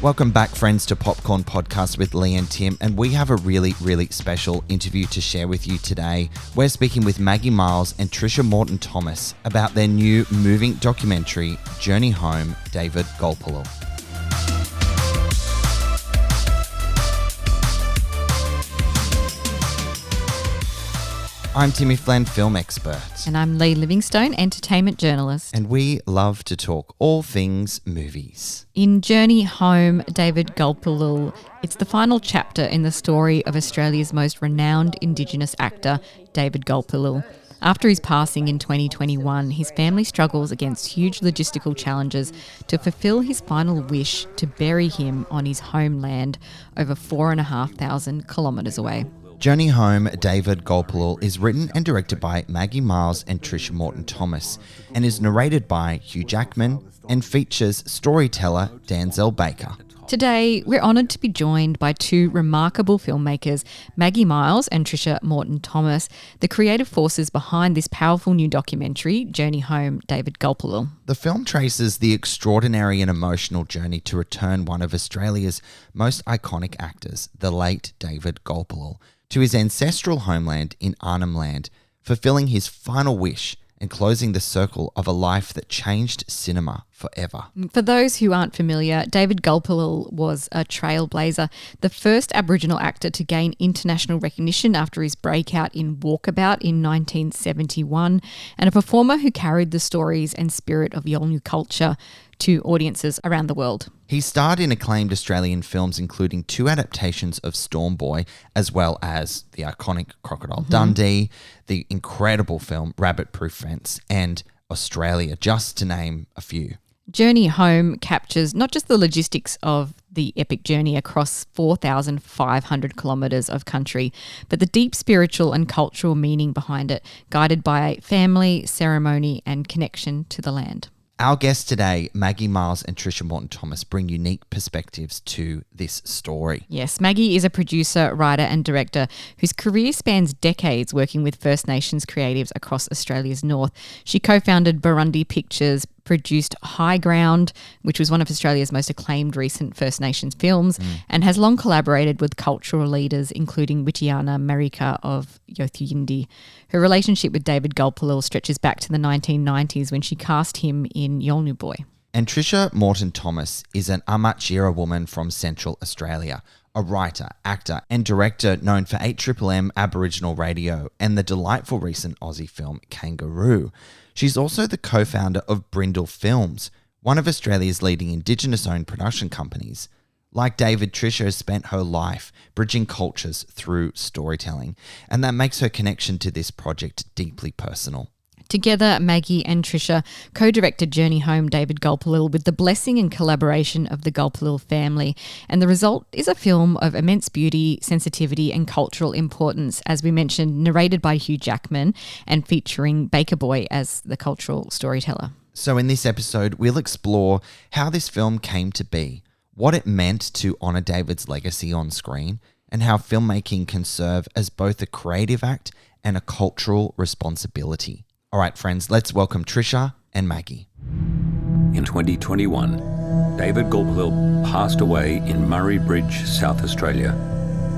Welcome back, friends, to Popcorn Podcast with Lee and Tim, and we have a really, really special interview to share with you today. We're speaking with Maggie, Miles and Trisha Morton-Thomas about their new moving documentary, Journey Home, David Gulpilil. I'm Timmy Flynn, film expert. And I'm Lee Livingstone, entertainment journalist. And we love to talk all things movies. In Journey Home, David Gulpilil, it's the final chapter in the story of Australia's most renowned Indigenous actor, David Gulpilil. After his passing in 2021, his family struggles against huge logistical challenges to fulfil his final wish to bury him on his homeland over 4,500 kilometres away. Journey Home, David Gulpilil is written and directed by Maggie, Miles and Trisha Morton-Thomas and is narrated by Hugh Jackman and features storyteller Danzal Baker. Today, we're honoured to be joined by two remarkable filmmakers, Maggie Miles and Trisha Morton-Thomas, the creative forces behind this powerful new documentary, Journey Home, David Gulpilil. The film traces the extraordinary and emotional journey to return one of Australia's most iconic actors, the late David Gulpilil, to his ancestral homeland in Arnhem Land, fulfilling his final wish and closing the circle of a life that changed cinema forever. For those who aren't familiar, David Gulpilil was a trailblazer, the first Aboriginal actor to gain international recognition after his breakout in Walkabout in 1971, and a performer who carried the stories and spirit of Yolngu culture to audiences around the world. He starred in acclaimed Australian films, including two adaptations of Storm Boy, as well as the iconic Crocodile Dundee, the incredible film Rabbit Proof Fence, and Australia, just to name a few. Journey Home captures not just the logistics of the epic journey across 4,500 kilometres of country, but the deep spiritual and cultural meaning behind it, guided by family, ceremony and connection to the land. Our guests today, Maggie Miles and Trisha Morton-Thomas, bring unique perspectives to this story. Yes, Maggie is a producer, writer and director whose career spans decades working with First Nations creatives across Australia's north. She co-founded Burundi Pictures, produced High Ground, which was one of Australia's most acclaimed recent First Nations films, and has long collaborated with cultural leaders including Witiana Marika of Yothu-Yindi. Her relationship with David Gulpilil stretches back to the 1990s when she cast him in Yolngu Boy. And Trisha Morton-Thomas is an Amatjira woman from Central Australia, a writer, actor and director known for 8MMM Aboriginal Radio and the delightful recent Aussie film Kangaroo. She's also the co-founder of Brindle Films, one of Australia's leading Indigenous-owned production companies. Like David, Trisha has spent her life bridging cultures through storytelling, and that makes her connection to this project deeply personal. Together, Maggie and Trisha co-directed Journey Home, David Gulpilil with the blessing and collaboration of the Gulpilil family. And the result is a film of immense beauty, sensitivity and cultural importance, as we mentioned, narrated by Hugh Jackman and featuring Baker Boy as the cultural storyteller. So in this episode, we'll explore how this film came to be, what it meant to honour David's legacy on screen, and how filmmaking can serve as both a creative act and a cultural responsibility. All right, friends, let's welcome Trisha and Maggie. In 2021, David Gulpilil passed away in Murray Bridge, South Australia.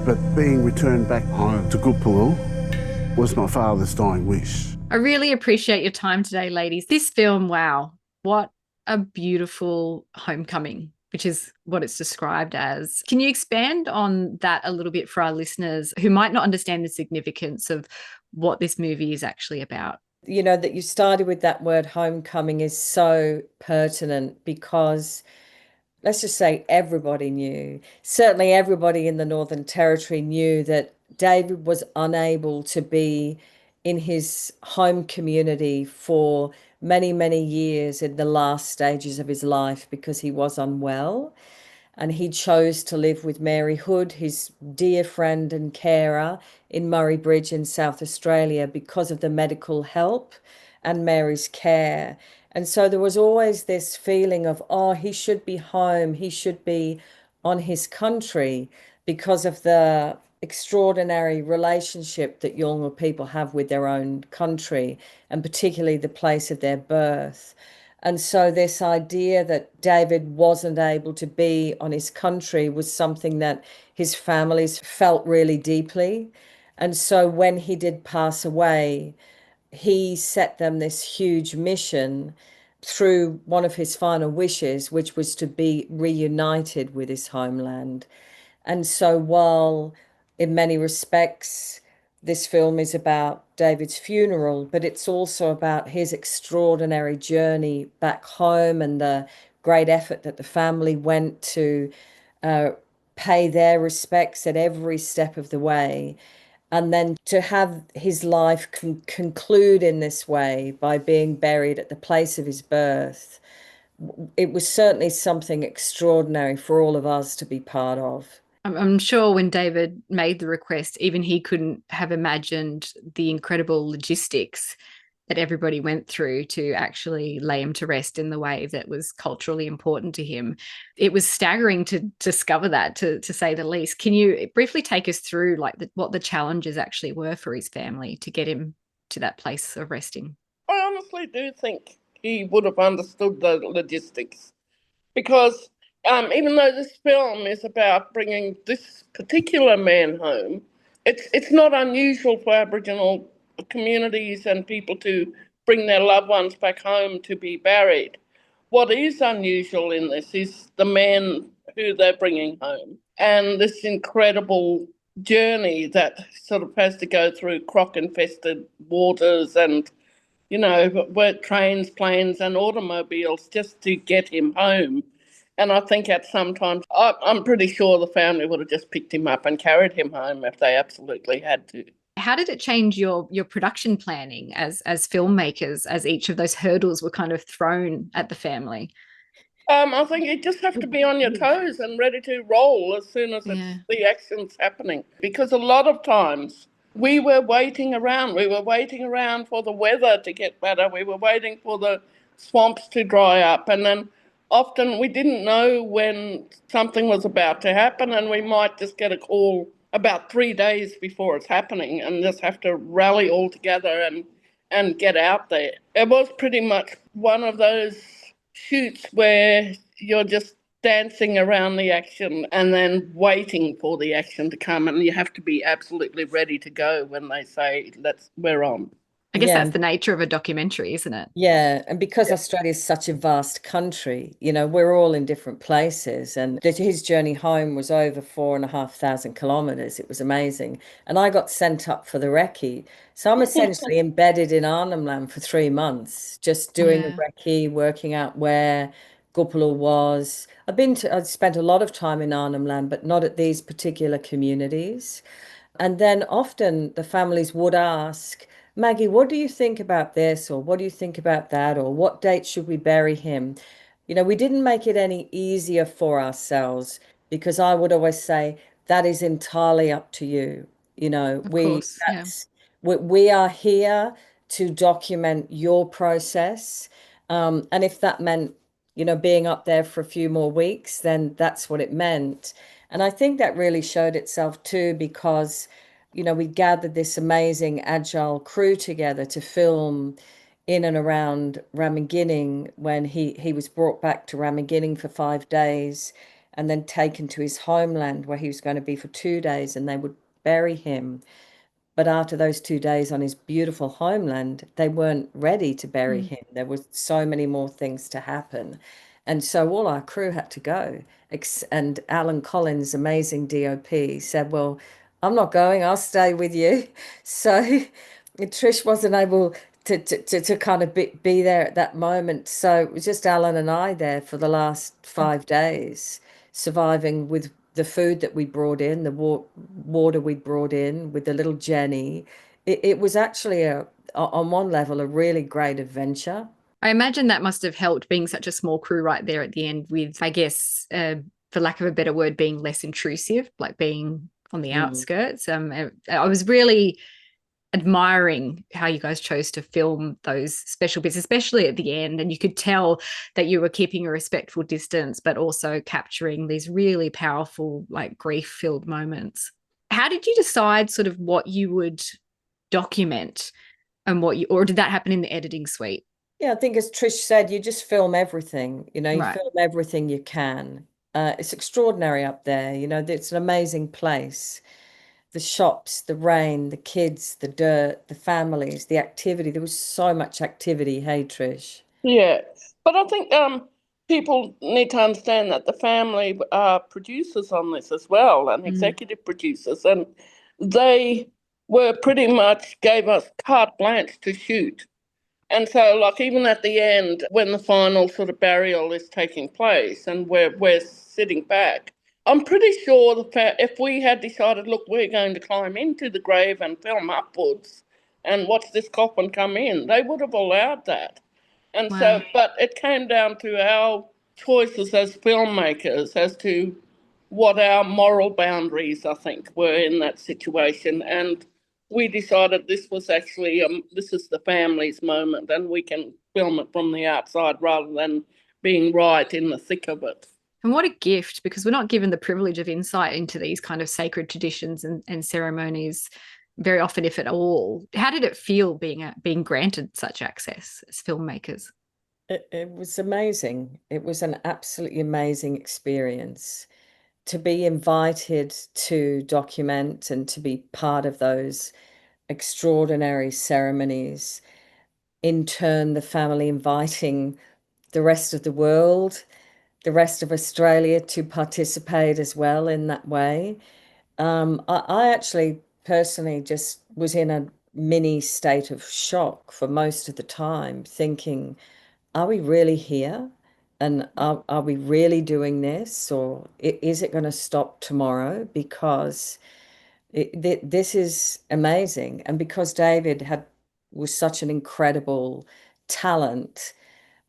But being returned back home to Gulpilil was my father's dying wish. I really appreciate your time today, ladies. This film, wow, what a beautiful homecoming, which is what it's described as. Can you expand on that a little bit for our listeners who might not understand the significance of what this movie is actually about? You know, that you started with that word homecoming is so pertinent because let's just say everybody knew, certainly everybody in the Northern Territory knew that David was unable to be in his home community for many, many years in the last stages of his life because he was unwell. And he chose to live with Mary Hood, his dear friend and carer, in Murray Bridge in South Australia because of the medical help and Mary's care. And so there was always this feeling of, oh, he should be home, he should be on his country because of the extraordinary relationship that Yolngu people have with their own country and particularly the place of their birth. And so this idea that David wasn't able to be on his country was something that his families felt really deeply. And so when he did pass away, he set them this huge mission through one of his final wishes, which was to be reunited with his homeland. And so, while in many respects, this film is about David's funeral, but it's also about his extraordinary journey back home and the great effort that the family went to uh, pay their respects at every step of the way. And then to have his life conclude in this way by being buried at the place of his birth, it was certainly something extraordinary for all of us to be part of. I'm sure when David made the request, even he couldn't have imagined the incredible logistics that everybody went through to actually lay him to rest in the way that was culturally important to him. It was staggering to discover that, to say the least. Can you briefly take us through like what the challenges actually were for his family to get him to that place of resting? I honestly do think he would have understood the logistics, because even though this film is about bringing this particular man home, it's not unusual for Aboriginal communities and people to bring their loved ones back home to be buried. What is unusual in this is the man who they're bringing home and this incredible journey that sort of has to go through croc-infested waters and, work trains, planes and automobiles just to get him home. And I think at some times, I'm pretty sure the family would have just picked him up and carried him home if they absolutely had to. How did it change your production planning as filmmakers, as each of those hurdles were kind of thrown at the family? I think you just have to be on your toes and ready to roll as soon as the action's happening. Because a lot of times we were waiting around. We were waiting around for the weather to get better. We were waiting for the swamps to dry up. And then often we didn't know when something was about to happen, and we might just get a call about 3 days before it's happening and just have to rally all together and get out there. It was pretty much one of those shoots where you're just dancing around the action and then waiting for the action to come, and you have to be absolutely ready to go when they say, we're on. I guess that's the nature of a documentary, isn't it? Yeah, and because Australia is such a vast country, we're all in different places. And his journey home was over 4,500 kilometres. It was amazing. And I got sent up for the recce. So I'm essentially embedded in Arnhem Land for 3 months, just doing the recce, working out where Gulpilil was. I'd spent a lot of time in Arnhem Land, but not at these particular communities. And then often the families would ask, Maggie, what do you think about this? Or what do you think about that? Or what date should we bury him? We didn't make it any easier for ourselves, because I would always say that is entirely up to you. We are here to document your process. And if that meant, being up there for a few more weeks, then that's what it meant. And I think that really showed itself too, because we gathered this amazing agile crew together to film in and around Ramaginning when he was brought back to Ramaginning for 5 days and then taken to his homeland where he was going to be for 2 days, and they would bury him. But after those 2 days on his beautiful homeland, they weren't ready to bury him. There were so many more things to happen. And so all our crew had to go. And Alan Collins, amazing DOP, said, well, I'm not going, I'll stay with you. So Trish wasn't able to kind of be there at that moment. So it was just Alan and I there for the last 5 days, surviving with the food that we brought in, the water we brought in with the little Jenny. It was actually, on one level, a really great adventure. I imagine that must have helped, being such a small crew right there at the end, with, I guess, for lack of a better word, being less intrusive, like being on the outskirts. I was really admiring how you guys chose to film those special bits, especially at the end. And you could tell that you were keeping a respectful distance, but also capturing these really powerful, like grief-filled moments. How did you decide sort of what you would document and or did that happen in the editing suite? Yeah, I think as Trish said, you just film everything, you Right. film everything you can. It's extraordinary up there, it's an amazing place. The shops, the rain, the kids, the dirt, the families, the activity. There was so much activity. Hey, Trish. Yeah, but I think people need to understand that the family are producers on this as well, and Mm. executive producers, and they were pretty much gave us carte blanche to shoot. And so, like, even at the end, when the final sort of burial is taking place and we're sitting back, I'm pretty sure if we had decided, look, we're going to climb into the grave and film upwards and watch this coffin come in, they would have allowed that. And Wow. so, but it came down to our choices as filmmakers as to what our moral boundaries, I think, were in that situation. And we decided this was actually, this is the family's moment, and we can film it from the outside rather than being right in the thick of it. And what a gift, because we're not given the privilege of insight into these kind of sacred traditions and ceremonies very often, if at all. How did it feel being granted such access as filmmakers? It was amazing. It was an absolutely amazing experience to be invited to document and to be part of those extraordinary ceremonies. In turn, the family inviting the rest of the world, the rest of Australia to participate as well in that way. I actually personally just was in a mini state of shock for most of the time, thinking, are we really here? And are we really doing this? Or is it going to stop tomorrow? Because this is amazing. And because was such an incredible talent,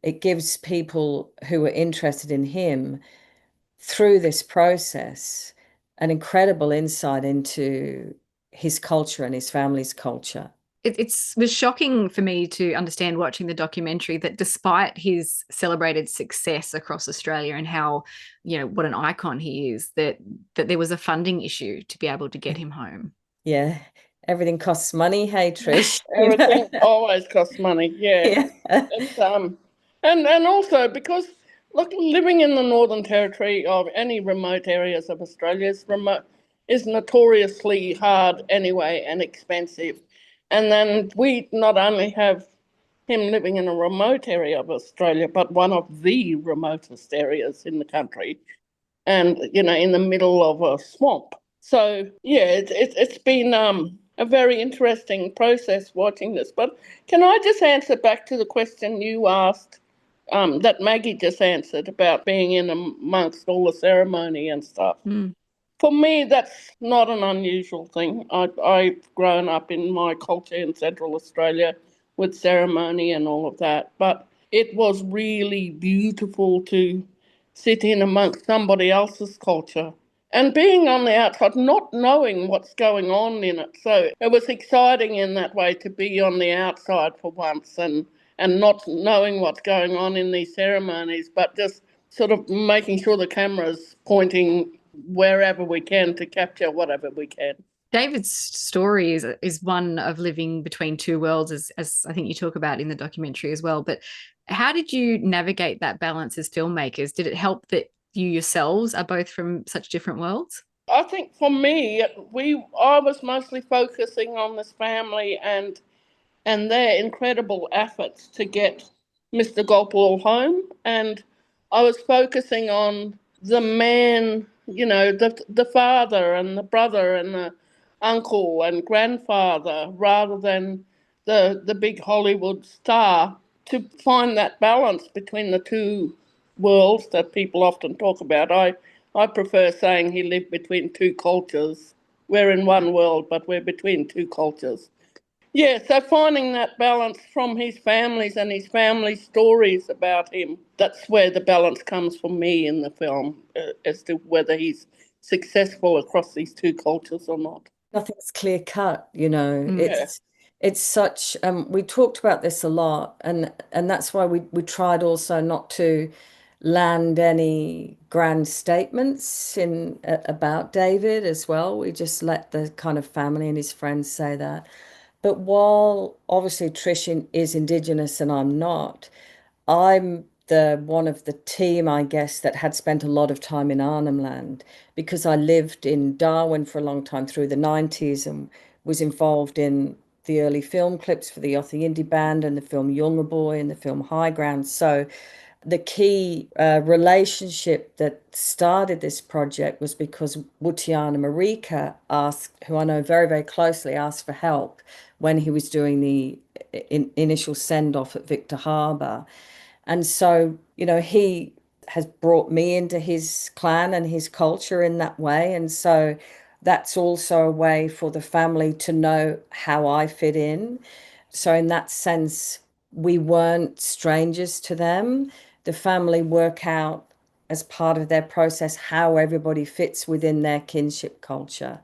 it gives people who are interested in him through this process an incredible insight into his culture and his family's culture. It was shocking for me to understand watching the documentary that despite his celebrated success across Australia and how, what an icon he is, that there was a funding issue to be able to get him home. Yeah, everything costs money. Hey, Trish. Everything always costs money. Yeah. Yeah. And also because, look, living in the Northern Territory or any remote areas of Australia is notoriously hard anyway and expensive. And then we not only have him living in a remote area of Australia, but one of the remotest areas in the country, and in the middle of a swamp. So yeah, it's been a very interesting process watching this. But can I just answer back to the question you asked, that Maggie just answered about being in amongst all the ceremony and stuff? Mm. For me, that's not an unusual thing. I've grown up in my culture in Central Australia with ceremony and all of that, but it was really beautiful to sit in amongst somebody else's culture and being on the outside, not knowing what's going on in it. So it was exciting in that way to be on the outside for once and not knowing what's going on in these ceremonies, but just sort of making sure the camera's pointing wherever we can to capture whatever we can. David's story is one of living between two worlds, as I think you talk about in the documentary as well. But how did you navigate that balance as filmmakers? Did it help that you yourselves are both from such different worlds? I think for me, I was mostly focusing on this family and their incredible efforts to get Mr. Gulpilil home, and I was focusing on the man, the father and the brother and the uncle and grandfather, rather than the big Hollywood star, to find that balance between the two worlds that people often talk about. I prefer saying he lived between two cultures. We're in one world, but we're between two cultures. Yeah, so finding that balance from his families and his family stories about him, that's where the balance comes for me in the film, as to whether he's successful across these two cultures or not. Nothing's clear cut, Mm. It's such we talked about this a lot, and that's why we tried also not to land any grand statements about David as well. We just let the kind of family and his friends say that. But while obviously Trish is Indigenous and I'm not, I'm the one of the team, I guess, that had spent a lot of time in Arnhem Land because I lived in Darwin for a long time through the 90s and was involved in the early film clips for the Yothu Indie Band and the film Yolnga Boy and the film High Ground. So the key relationship that started this project was because Wutiana Marika asked, who I know very, very closely, asked for help when he was doing the initial send off at Victor Harbour. And so, he has brought me into his clan and his culture in that way. And so that's also a way for the family to know how I fit in. So, in that sense, we weren't strangers to them. The family work out as part of their process how everybody fits within their kinship culture.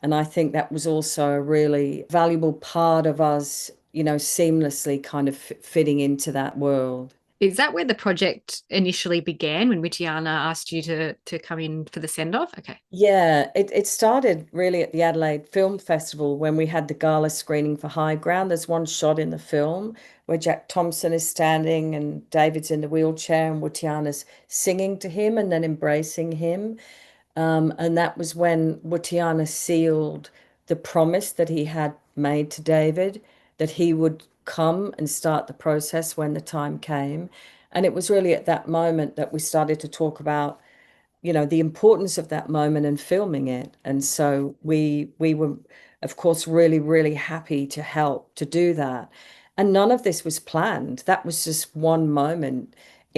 And I think that was also a really valuable part of us, seamlessly kind of fitting into that world. Is that where the project initially began, when Witiana asked you to come in for the send-off? Okay. Yeah, it started really at the Adelaide Film Festival when we had the gala screening for High Ground. There's one shot in the film where Jack Thompson is standing and David's in the wheelchair and Wutiana's singing to him and then embracing him. And that was when Wutiana sealed the promise that he had made to David that he would come and start the process when the time came. And it was really at that moment that we started to talk about, the importance of that moment and filming it. And so we were, of course, really, really happy to help to do that. And none of this was planned. That was just one moment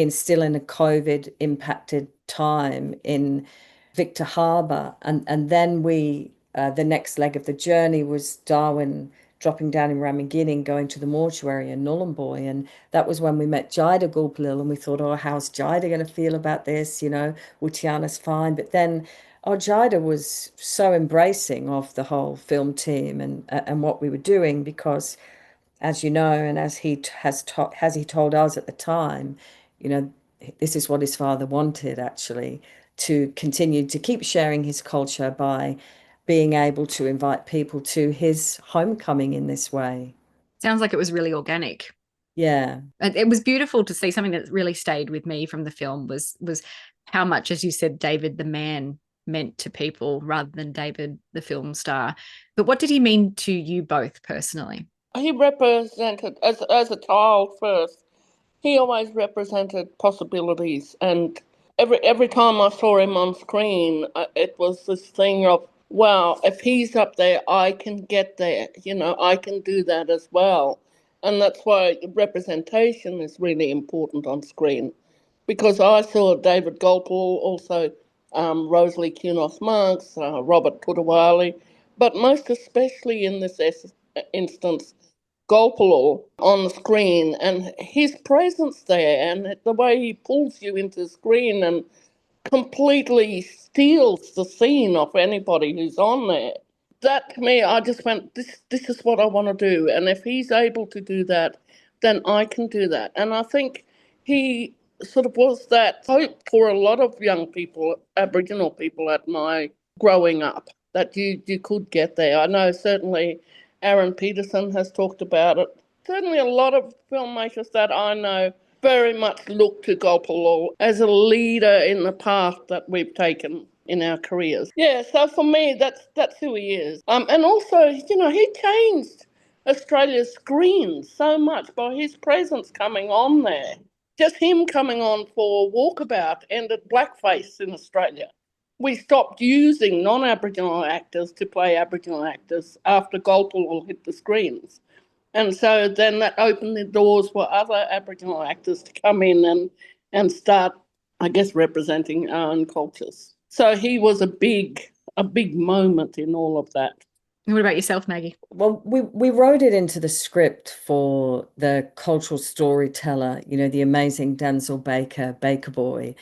still in a COVID impacted time in Victor Harbour. And then the next leg of the journey was Darwin dropping down in Ramingining, going to the mortuary in Nhulunbuy. And that was when we met Jida Gulpilil and we thought, oh, how's Jida going to feel about this? Wutiana's fine. But then, Jida was so embracing of the whole film team and what we were doing because, as you know, and as he told us at the time, this is what his father wanted, actually, to continue to keep sharing his culture by being able to invite people to his homecoming in this way. Sounds like it was really organic. Yeah. It was beautiful to see. Something that really stayed with me from the film was how much, as you said, David the man meant to people rather than David the film star. But what did he mean to you both personally? He represented, as a child first, he always represented possibilities. And every time I saw him on screen, it was this thing of, wow, if he's up there, I can get there. I can do that as well. And that's why representation is really important on screen. Because I saw David Gulpilil, also Rosalie Kunos-Marks, Robert Tutawali, but most especially in this instance, Gulpilil on the screen, and his presence there and the way he pulls you into the screen and completely steals the scene of anybody who's on there. That, to me, I just went, this is what I want to do. And if he's able to do that, then I can do that. And I think he sort of was that hope for a lot of young people, Aboriginal people at my growing up, that you could get there. I know certainly Aaron Peterson has talked about it. Certainly a lot of filmmakers that I know very much look to Gulpilil as a leader in the path that we've taken in our careers. Yeah, so for me, that's who he is. And also, he changed Australia's screen so much by his presence coming on there. Just him coming on for Walkabout ended blackface in Australia. We stopped using non-Aboriginal actors to play Aboriginal actors after Gulpilil hit the screens. And so then that opened the doors for other Aboriginal actors to come in and start, I guess, representing our own cultures. So he was a big moment in all of that. And what about yourself, Maggie? Well, we wrote it into the script for the cultural storyteller, the amazing Danzal Baker, Baker Boy,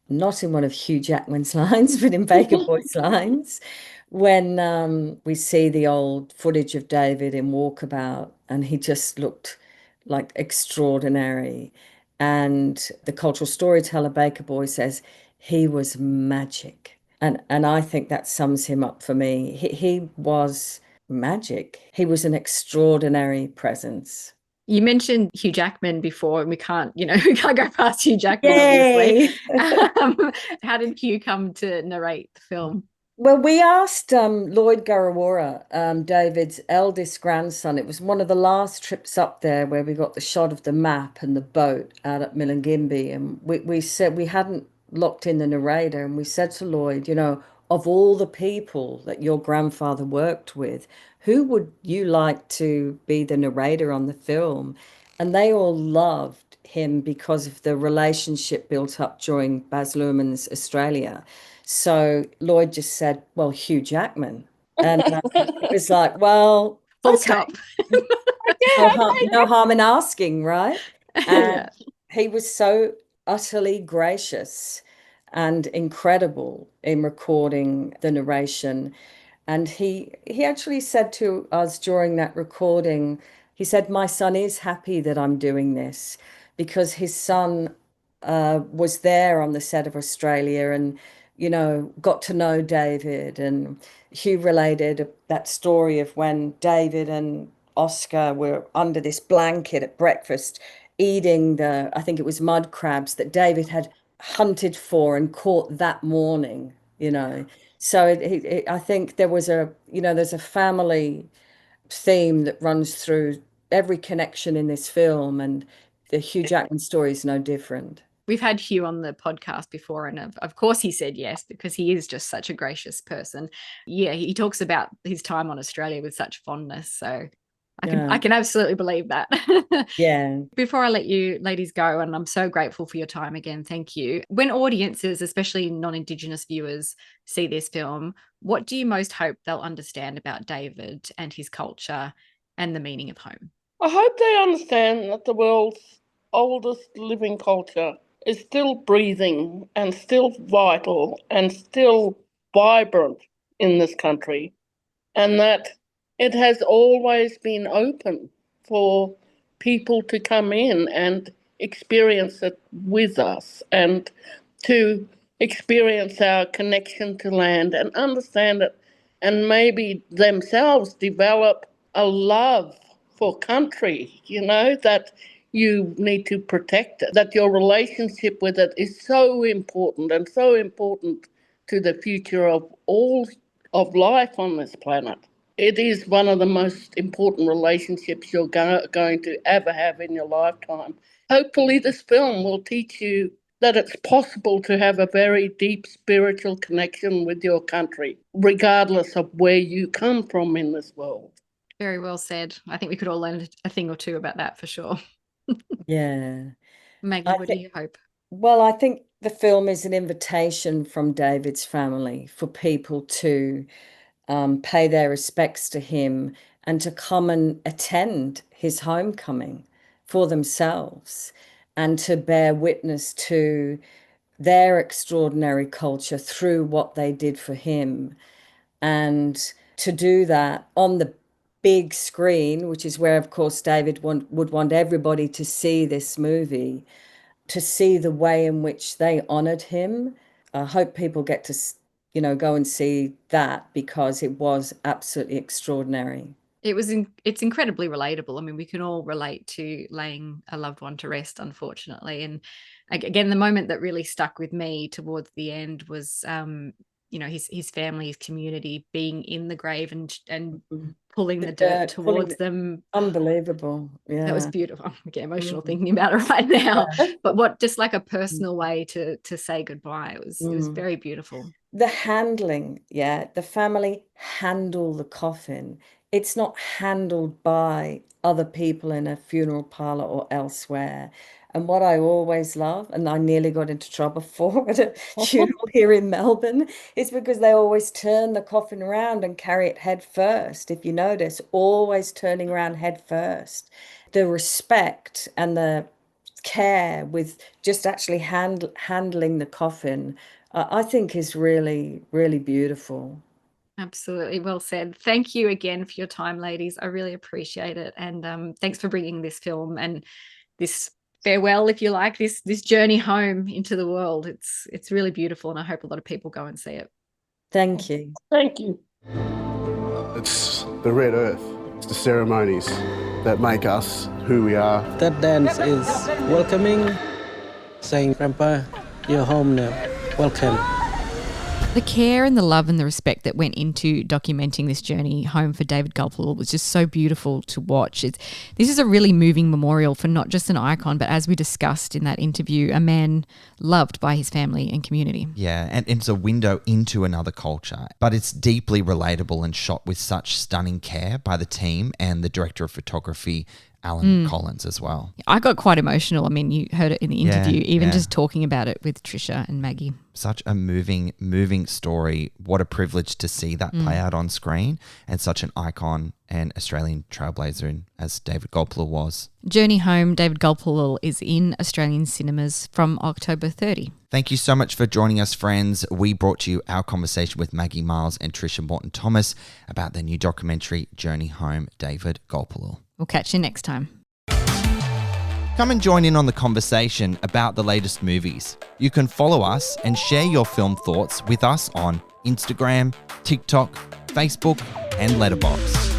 not in one of Hugh Jackman's lines, but in Baker Boy's lines, when we see the old footage of David in Walkabout, and he just looked like extraordinary. And the cultural storyteller Baker Boy says he was magic. And I think that sums him up for me. He was magic. He was an extraordinary presence. You mentioned Hugh Jackman before, and we can't go past Hugh Jackman, Yay! obviously. How did Hugh come to narrate the film? Well, we asked Lloyd Garawara, David's eldest grandson. It was one of the last trips up there where we got the shot of the map and the boat out at Millingimby. And we said we hadn't locked in the narrator. And we said to Lloyd, of all the people that your grandfather worked with, who would you like to be the narrator on the film? And they all loved him because of the relationship built up during Baz Luhrmann's Australia. So Lloyd just said, well, Hugh Jackman. And it was like, well, full okay. stop. No harm in asking, right? And Yeah. he was so utterly gracious and incredible in recording the narration. And he actually said to us during that recording, he said, my son is happy that I'm doing this because his son was there on the set of Australia and, got to know David. And Hugh related that story of when David and Oscar were under this blanket at breakfast eating I think it was mud crabs that David had hunted for and caught that morning, So I think there was there's a family theme that runs through every connection in this film, and the Hugh Jackman story is no different. We've had Hugh on the podcast before, and of course he said yes, because he is just such a gracious person. Yeah, he talks about his time on Australia with such fondness. So I can absolutely believe that. Yeah. Before I let you ladies go, and I'm so grateful for your time again, thank you. When audiences, especially non-Indigenous viewers, see this film, what do you most hope they'll understand about David and his culture and the meaning of home? I hope they understand that the world's oldest living culture is still breathing and still vital and still vibrant in this country, and that it has always been open for people to come in and experience it with us and to experience our connection to land and understand it and maybe themselves develop a love for country, that you need to protect it, that your relationship with it is so important and so important to the future of all of life on this planet. It is one of the most important relationships you're going to ever have in your lifetime. Hopefully this film will teach you that it's possible to have a very deep spiritual connection with your country, regardless of where you come from in this world. Very well said. I think we could all learn a thing or two about that for sure. Yeah. Maggie, what do you hope? Well, I think the film is an invitation from David's family for people to pay their respects to him and to come and attend his homecoming for themselves and to bear witness to their extraordinary culture through what they did for him. And to do that on the big screen, which is where, of course, David would want everybody to see this movie, to see the way in which they honored him. I hope people get to, go and see that because it was absolutely extraordinary. It's incredibly relatable. I mean, we can all relate to laying a loved one to rest, unfortunately. And again, the moment that really stuck with me towards the end was, his family, his community being in the grave and pulling the dirt towards them. Unbelievable. Yeah. That was beautiful. I get emotional thinking about it right now. But what just like a personal way to say goodbye. It was very beautiful. The handling, the family handle the coffin. It's not handled by other people in a funeral parlor or elsewhere. And what I always love, and I nearly got into trouble for at a funeral here in Melbourne, is because they always turn the coffin around and carry it head first. If you notice, always turning around head first. The respect and the care with just actually handling the coffin, I think is really, really beautiful. Absolutely. Well said. Thank you again for your time, ladies. I really appreciate it. And thanks for bringing this film and this farewell, if you like, this journey home into the world. It's really beautiful, and I hope a lot of people go and see it. Thank you. Thank you. It's the red earth. It's the ceremonies that make us who we are. That dance is welcoming, saying, Grandpa, you're home now. Welcome. The care and the love and the respect that went into documenting this journey home for David Gulpilil was just so beautiful to watch. This is a really moving memorial for not just an icon, but as we discussed in that interview, a man loved by his family and community. Yeah, and it's a window into another culture, but it's deeply relatable and shot with such stunning care by the team and the director of photography, Alan Collins, as well. I got quite emotional. I mean, you heard it in the interview, just talking about it with Trisha and Maggie. Such a moving story. What a privilege to see that play out on screen, and such an icon and Australian trailblazer as David Gulpilil was. Journey Home, David Gulpilil, is in Australian cinemas from October 30. Thank you so much for joining us, friends. We brought you our conversation with Maggie, Miles and Trisha Morton-Thomas about their new documentary, Journey Home, David Gulpilil. We'll catch you next time. Come and join in on the conversation about the latest movies. You can follow us and share your film thoughts with us on Instagram, TikTok, Facebook, and Letterboxd.